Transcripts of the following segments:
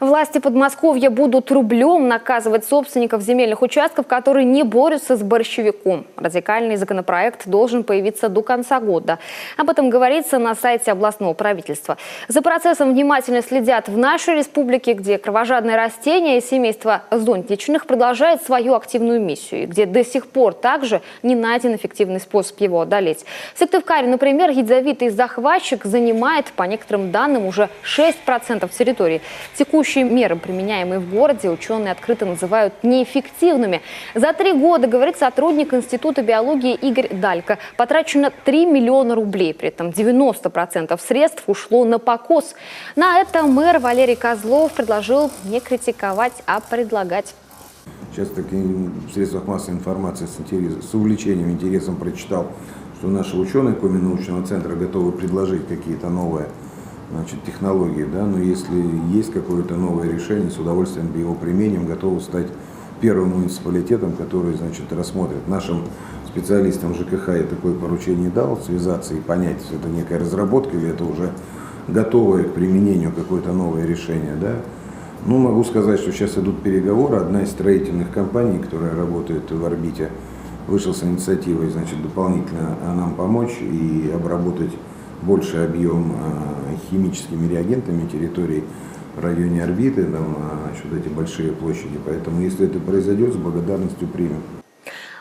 Власти Подмосковья будут рублем наказывать собственников земельных участков, которые не борются с борщевиком. Радикальный законопроект должен появиться до конца года. Об этом говорится на сайте областного правительства. За процессом внимательно следят в нашей республике, где кровожадное растение и семейство зонтичных продолжает свою активную миссию, и где до сих пор также не найден эффективный способ его одолеть. В Сыктывкаре, например, ядовитый захватчик занимает, по некоторым данным, уже 6% территории. Текущие меры, применяемые в городе, ученые открыто называют неэффективными. За 3 года, говорит сотрудник Института биологии Игорь Далько, потрачено 3 миллиона рублей. При этом 90% средств ушло на покос. На это мэр Валерий Козлов предложил не критиковать, а предлагать. Сейчас в средствах массовой информации с увлечением, интересом прочитал, что наши ученые Коми-научного центра готовы предложить какие-то новые технологии, да, но если есть какое-то новое решение, с удовольствием его применим, готовы стать первым муниципалитетом, который, рассмотрит. Нашим специалистам ЖКХ я такое поручение дал, связаться и понять, это некая разработка или это уже готовое к применению какое-то новое решение, да. Ну, могу сказать, что сейчас идут переговоры. Одна из строительных компаний, которая работает в орбите, вышла с инициативой, дополнительно нам помочь и обработать больший объем химическими реагентами территорий в районе орбиты, эти большие площади. Поэтому, если это произойдет, с благодарностью примем.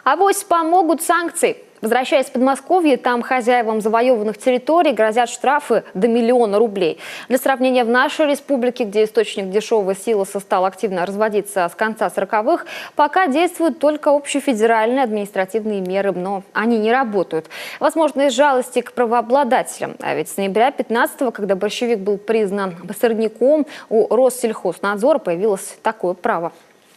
Авось помогут санкции. Возвращаясь в Подмосковье, там хозяевам завоеванных территорий грозят штрафы до 1 миллиона рублей. Для сравнения, в нашей республике, где источник дешевого силоса стал активно разводиться с конца 40-х, пока действуют только общефедеральные административные меры, но они не работают. Возможно, из жалости к правообладателям. А ведь с ноября 15-го, когда борщевик был признан сорняком, у Россельхознадзора появилось такое право.